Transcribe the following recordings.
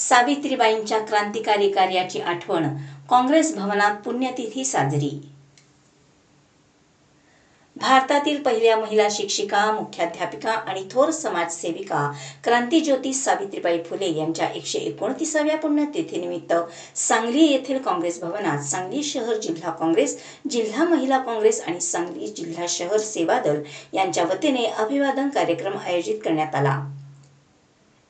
सावित्रीबाईंच्या क्रांतिकारी कार्याची आठवण, काँग्रेस भवनात पुण्यतिथी साजरी। भारतातील पहिल्या महिला शिक्षिका, मुख्याध्यापिका आणि थोर समाजसेविका क्रांतिज्योती सावित्रीबाई फुले यांच्या 129व्या पुण्यतिथीनिमित्त सांगली येथील काँग्रेस भवनात सांगली शहर जिल्हा काँग्रेस, जिल्हा महिला काँग्रेस आणि सांगली जिल्हा शहर सेवा दल यांच्या वतीने अभिवादन कार्यक्रम आयोजित करण्यात आला।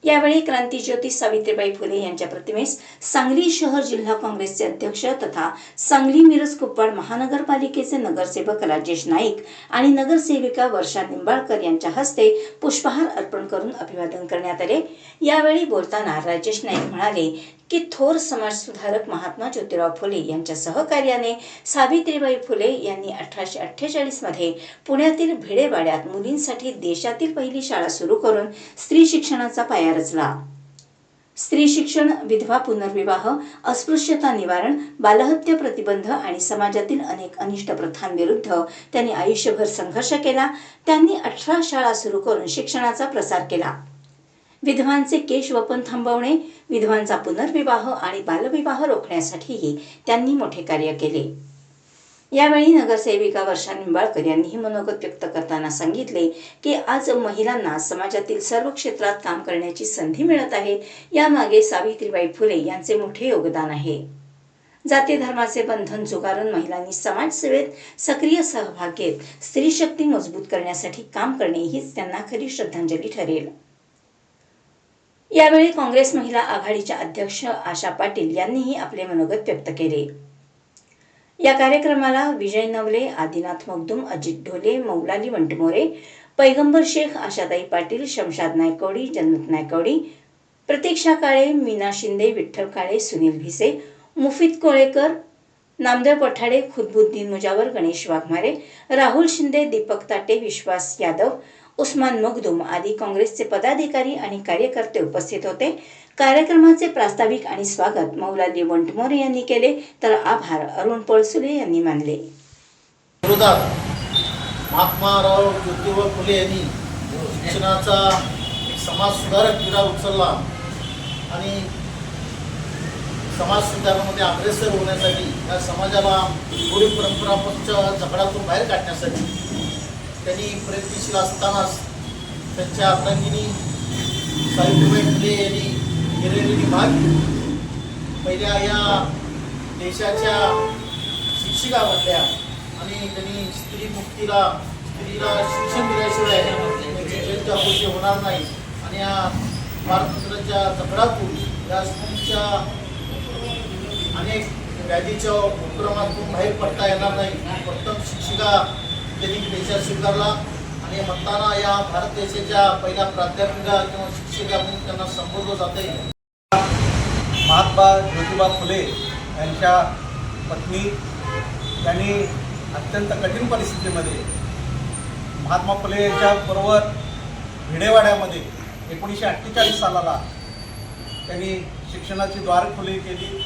यावेळी क्रांतिज्योती सावित्रीबाई फुले यांच्या प्रतिमेस सांगली शहर जिल्हा काँग्रेसचे अध्यक्ष तथा सांगली मिरज कुपवाड महानगरपालिकेचे नगरसेवक राजेश नाईक आणि नगरसेविका वर्षा निंबाळकर यांच्या हस्ते पुष्पहार अर्पण करून अभिवादन करण्यात आले। यावेळी बोलताना राजेश नाईक म्हणाले की थोर समाजसुधारक महात्मा ज्योतिराव फुले यांच्या सहकार्याने सावित्रीबाई फुले यांनी 1848 मध्ये पुण्यातील भिडेवाड्यात मुलींसाठी देशातील पहिली शाळा सुरू करून स्त्री शिक्षणाचा पाया रचला। स्त्री शिक्षण, विधवा पुनर्विवाह, अस्पृश्यता निवारण, बालहत्या प्रतिबंध आणि समाजातील अनेक अनिष्ट प्रथांविरुद्ध त्यांनी आयुष्यभर संघर्ष केला। त्यांनी 18 शाळा सुरू करून शिक्षणाचा प्रसार केला। विधवांचे केश वपन थांबवणे, विधवांचा पुनर्विवाह आणि बालविवाह रोखण्यासाठीही त्यांनी मोठे कार्य केले। यावेळी नगरसेविका वर्षा निंबाळकर यांनीही मनोगत व्यक्त करताना सांगितले की आज महिलांना समाजातील सर्व क्षेत्रात काम करण्याची संधी मिळत आहे। यामागे सावित्रीबाई फुले यांचे मोठे योगदान आहे। जाती धर्माचे बंधन झुगारून महिलांनी समाजसेवेत सक्रिय सहभाग घेत स्त्री शक्ती मजबूत करण्यासाठी काम करणे हीच त्यांना खरी श्रद्धांजली ठरेल। यावेळी काँग्रेस महिला आघाडीच्या अध्यक्ष आशा पाटील यांनीही आपले मनोगत व्यक्त केले। या कार्यक्रमाला विजय नवले, आदिनाथ मगदूम, अजित ढोले, मौलाली वंटमोरे, पैगंबर शेख, आशाताई पाटील, शमशाद नायकवडी, जन्नत नायकवडी, प्रतीक्षा काळे, मीना शिंदे, विठ्ठल काळे, सुनील भिसे, मुफीद कोळेकर, नामदेव पठाडे, खुदबुद्दीन मुजावर, गणेश वाघमारे, राहुल शिंदे, दीपक ताटे, विश्वास यादव, उस्मान मगदूम आदी काँग्रेसचे पदाधिकारी आणि कार्यकर्ते उपस्थित होते। कार्यक्रमाचे प्रास्ताविक आणि स्वागत मौलाली वंटमोरे यांनी केले तर आभार अरुण पळसुले यांनी मानले। महात्माराव ज्योतिराव फुले यांनी शिक्षणाचा समाज सुधारक विचार उचलला आणि समाज सुधारणामध्ये अग्रेसर होण्यासाठी या समाजाला रूढी परंपरांच्या जगडातून बाहेर काढण्यासाठी त्यांनी प्रयत्नशील असतानाच त्यांच्या अर्धांगिनी सावित्रीबाई फुले यांनी हिरिरीने भाग घेऊन पहिल्या या देशाच्या शिक्षिका बनल्या आणि त्यांनी स्त्रीला शिक्षण दिल्याशिवाय त्यांची जनजागृती होणार नाही आणि या भारताच्या जगडातून या स्त्रीच्या अनेक व्याधीच्या उपक्रमातून बाहेर पडता येणार नाही। प्रथम शिक्षिका त्यांनी देशात स्वीकारला आणि म्हणताना या भारत देशाच्या पहिल्या प्राध्यापिका किंवा शिक्षिका म्हणून त्यांना संबोधलं जाते। महात्मा ज्योतिबा फुले यांच्या पत्नी त्यांनी अत्यंत कठीण परिस्थितीमध्ये महात्मा फुले यांच्या बरोबर भिडेवाड्यामध्ये 1948 सालाला त्यांनी शिक्षणाची द्वार खुली केली।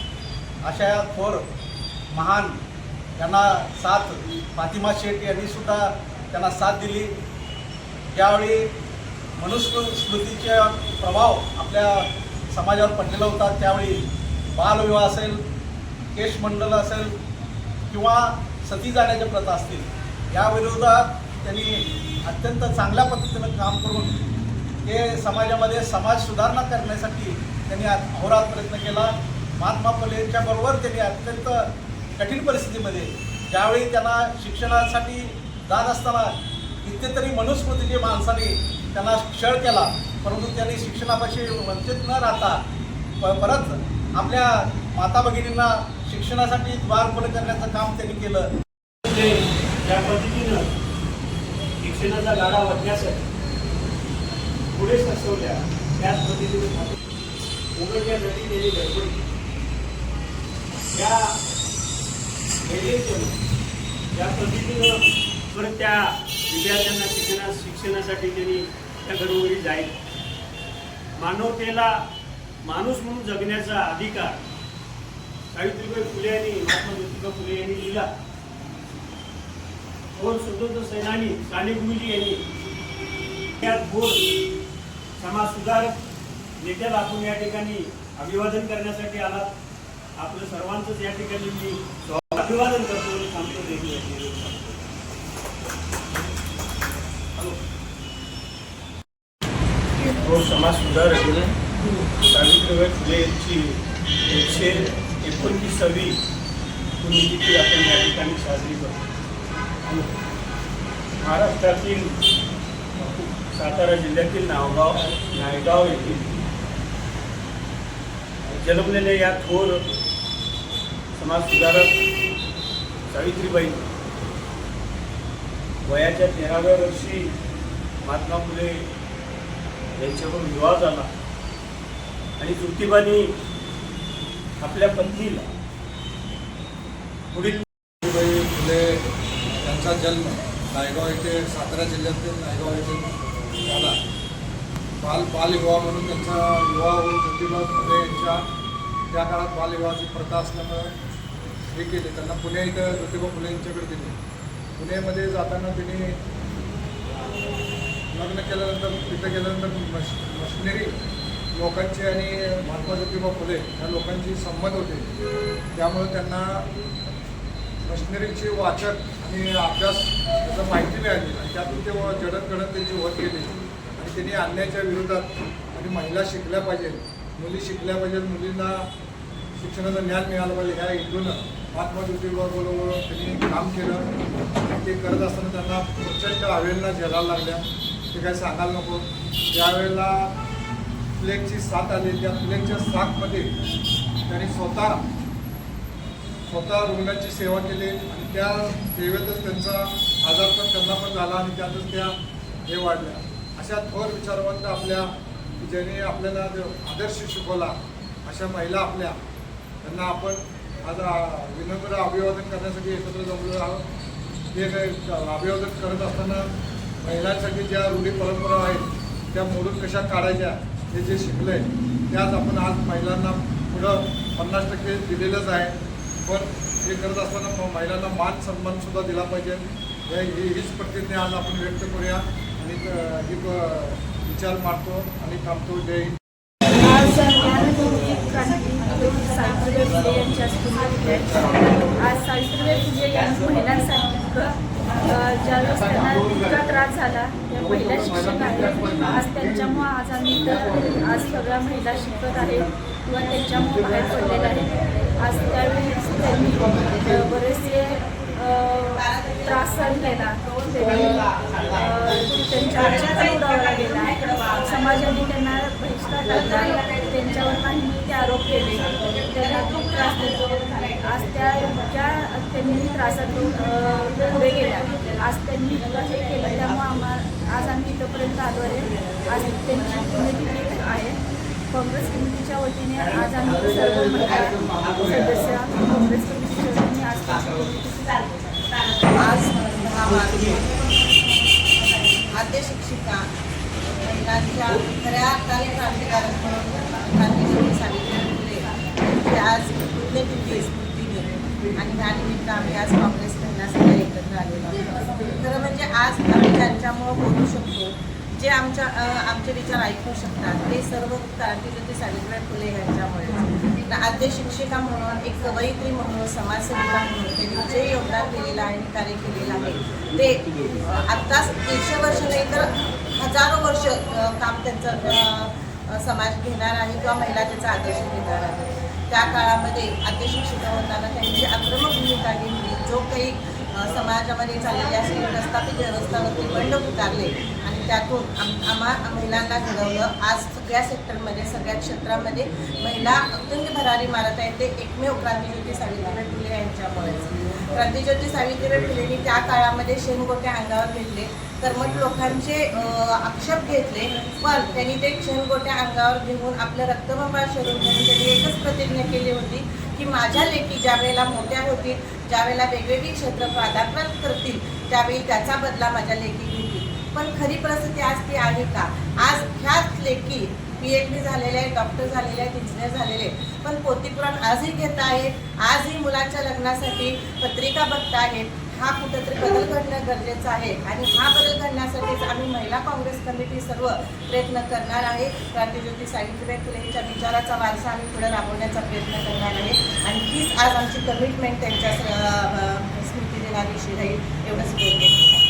अशा थोर महान त्यांना साथ फातिमा शेठ यांनी सुद्धा त्यांना साथ दिली। ज्यावेळी मनुस्मृतीचा प्रभाव आपल्या समाजावर पडलेला होता त्यावेळी बालविवाह असेल, केशमंडल असेल किंवा सती जाण्याच्या प्रथा असतील याविरोधात त्यांनी अत्यंत चांगल्या पद्धतीनं काम करून हे समाजामध्ये समाज सुधारणा करण्यासाठी त्यांनी अहोरात्र प्रयत्न केला। महात्मा फुलेंच्या बरोबर त्यांनी अत्यंत कठीण परिस्थितीमध्ये ज्यावेळी त्यांना शिक्षणासाठी जात असताना कितीतरी मनुस्मृतीच्या माणसाने त्यांना छळ केला, परंतु त्यांनी शिक्षणापाशी वंचित न राहता परत आपल्या माता भगिनींना शिक्षणासाठी द्वार खुले करण्याचं काम त्यांनी केलं। ज्या पद्धतीनं शिक्षणाचा गाडा वाढण्यासाठी पुढे सरसवल्या त्याच पद्धतीने उघडण्यासाठी त्यांनी गडबड या पद्धतीनं परत त्या विद्यार्थ्यांना शिक्षणासाठी त्यांनी त्या घरोघरी जाईल। मानवतेला माणूस म्हणून जगण्याचा अधिकार सावित्रीबाई फुले यांनी, महात्मा ज्योतिबा फुले यांनी दिला। थोर स्वतंत्र सेनानी साने गुरुजी यांनी त्या थोर समाज सुधारक नेत्याला आपण या ठिकाणी अभिवादन करण्यासाठी आलात. आपलं सर्वांचंच या ठिकाणी मी अभिवादन करतो आणि सांगतो देखील. थोर समाज सुधारक सावित्रीबाई फुले यांची 129वी पुण्यतिथी आपण या ठिकाणी साजरी करतो. महाराष्ट्रातील सातारा जिल्ह्यातील नायगाव येथील जन्मलेल्या या थोर समाज सुधारक सावित्रीबाई वयाच्या 13व्या वर्षी महात्मा फुले यांच्याकडून विवाह झाला आणि ज्योतिबांनी आपल्या पत्नीला पुढील सावित्रीबाई फुले यांचा जन्म नायगाव येथे सातारा जिल्ह्यातील नायगाव येथे झाला. बालविवाह म्हणून त्यांचा विवाह होऊन ज्योतिबा फुले यांच्या त्या काळात बालविवाहाची प्रथा असल्यामुळं हे केले. त्यांना पुणे इथं ज्योतिबा फुले यांच्याकडे दिले. पुण्यामध्ये जाताना त्यांनी लग्न केल्यानंतर तिथं गेल्यानंतर मशिनरी लोकांची आणि महात्मा ज्योतिबा फुले या लोकांची संमत होते. त्यामुळे त्यांना मशिनरीचे वाचक आणि अभ्यास त्याचं माहिती मिळाली आणि त्यातून ते जडतघडत त्यांची होत गेली आणि त्यांनी अन्यायाच्या विरोधात आणि महिला शिकल्या पाहिजे, मुली शिकल्या पाहिजेत, मुलींना शिक्षणाचं ज्ञान मिळालं पाहिजे ह्या हेतूनं महात्मा ज्योतिबाबरोबर त्यांनी काम केलं. ते करत असताना त्यांना प्रचंड अवेलना झेलायला लागल्या. ते काय सांगायला नको. ज्यावेळेला प्लेगची साथ आली त्या प्लेगच्या साथमध्ये त्यांनी स्वतः रुग्णांची सेवा केली आणि त्या सेवेतच त्यांचा आजारपण त्यांना पण झाला आणि त्यातच त्या हे वाढल्या. अशा थोर विचारवंत आपल्या ज्यांनी आपल्याला आदर्श शिकवला अशा महिला आपल्या त्यांना आपण आज विनम्र अभिवादन करण्यासाठी एकत्र जमलो आहोत. हे अभिवादन करत असताना महिलांसाठी ज्या रूढी परंपरा आहेत त्या मोडून कशा काढायच्या हे जे शिकलं आहे त्याच आपण आज महिलांना पुढं 50% दिलेलंच आहे. पण हे करत असताना महिलांना मान सन्मानसुद्धा दिला पाहिजे. हीच प्रतिज्ञा आज आपण व्यक्त करूया आणि ही विचार मांडतो आणि थांबतो. जय हिंद. आज सावित्रीबाई फुले यांच्या स्मृती. आज सावित्रीबाई फुले या महिलांसाठी ज्यावेळेस त्यांना इतका त्रास झाला त्या महिला शिक्षक आहेत. आज त्यांच्यामुळं आज आम्ही इथं आज सगळ्या महिला शिकत आहेत किंवा त्यांच्यामुळं बाहेर पडलेल्या आहेत. आज त्यावेळेस त्यांनी बरेचसे त्रास सहन केला. त्यांच्या आयुष्याचा उडावला गेला. समाजाने त्यांना बहिष्कार टाकला. त्यांच्यावर काही ते आरोप केले. त्यांना खूप त्रास देतो. आज ज्या त्यांनी त्रासातून पुढे गेल्या. आज त्यांनी हे केलं त्यामुळं आज आम्ही इथंपर्यंत आलो आहे. आज त्यांची पुण्यतिथी आहे. काँग्रेस कमिटीच्या वतीने आज आम्ही सर्व महिला सदस्य काँग्रेस कमिटीच्या वतीने आज आज 10 मार्च आद्य शिक्षिका महिलांच्या खऱ्या अर्थाने क्रांतिकारक म्हणून क्रांतिज्योती सावित्रीबाई फुले यांची आज पुण्यतिथी स्मृती आणि त्यानिमित्त आम्ही आज काँग्रेस महिला सगळ्या एकत्र आलेलो आहोत. खरं म्हणजे आज आम्ही त्यांच्यामुळं बोलू शकतो. जे आमचे विचार ऐकू शकतात ते सर्व क्रांतिज्योती सावित्रीबाई फुले यांच्यामुळे. आद्य शिक्षिका म्हणून एक कवयित्री म्हणून समाजसेविका म्हणून त्यांनी जे योगदान दिलेलं आहे आणि कार्य केलेलं आहे ते आत्ताच 100 वर्ष नाही तर हजारो वर्ष काम त्यांचं समाज घेणार आहे किंवा महिला त्याचा आदर्श घेणार आहे. त्या काळामध्ये आद्य शिक्षिका होताना त्यांनी जी आक्रमक भूमिका घेतली, जो काही समाजामध्ये चाललेल्या असेल प्रस्थापित व्यवस्थावरती बंड उतारले आणि त्यातून आम्हा महिलांना घडवलं. आज सगळ्या सेक्टरमध्ये सगळ्या क्षेत्रामध्ये महिला अत्यंत भरारी मारत आहेत. ते एकमेव क्रांतिज्योती सावित्रीबाई फुले यांच्यामुळेच. क्रांतिज्योती सावित्रीबाई फुलेंनी त्या काळामध्ये शेणगोटे अंगावर घेतले, कर्मठ लोकांचे आक्षेप घेतले, पण त्यांनी ते शेणगोटे अंगावर घेऊन आपलं रक्तबंबाळ शरून घेऊन त्यांनी एकच प्रतिज्ञा केली होती की माझ्या लेकी ज्यावेळेला मोठ्या होतील, ज्यावेळेला वेगवेगळी क्षेत्र पदार्पण करतील त्यावेळी त्याचा बदला माझ्या लेकी घेतील. पण खरी परिस्थिती आज ती आहे का? आज ह्याच लेकी PhD झालेले आहेत, डॉक्टर झालेले आहेत, इंजिनियर झालेले आहेत, पण पोथीपुराण आजही घेत आहेत, आजही मुलांच्या लग्नासाठी पत्रिका बघत आहेत. हा कुठेतरी बदल घडणं गरजेचं आहे आणि हा बदल घडण्यासाठी नक्कीच आम्ही महिला काँग्रेस कमिटी सर्व प्रयत्न करणार आहे. क्रांतीज्योती सावित्रीबाई फुलेंच्या विचाराचा वारसा आम्ही पुढे राबवण्याचा प्रयत्न करणार आहे आणि हीच आज आमची कमिटमेंट त्यांच्या स्मृती दिनादिवशी राहील एवढंच बोलते.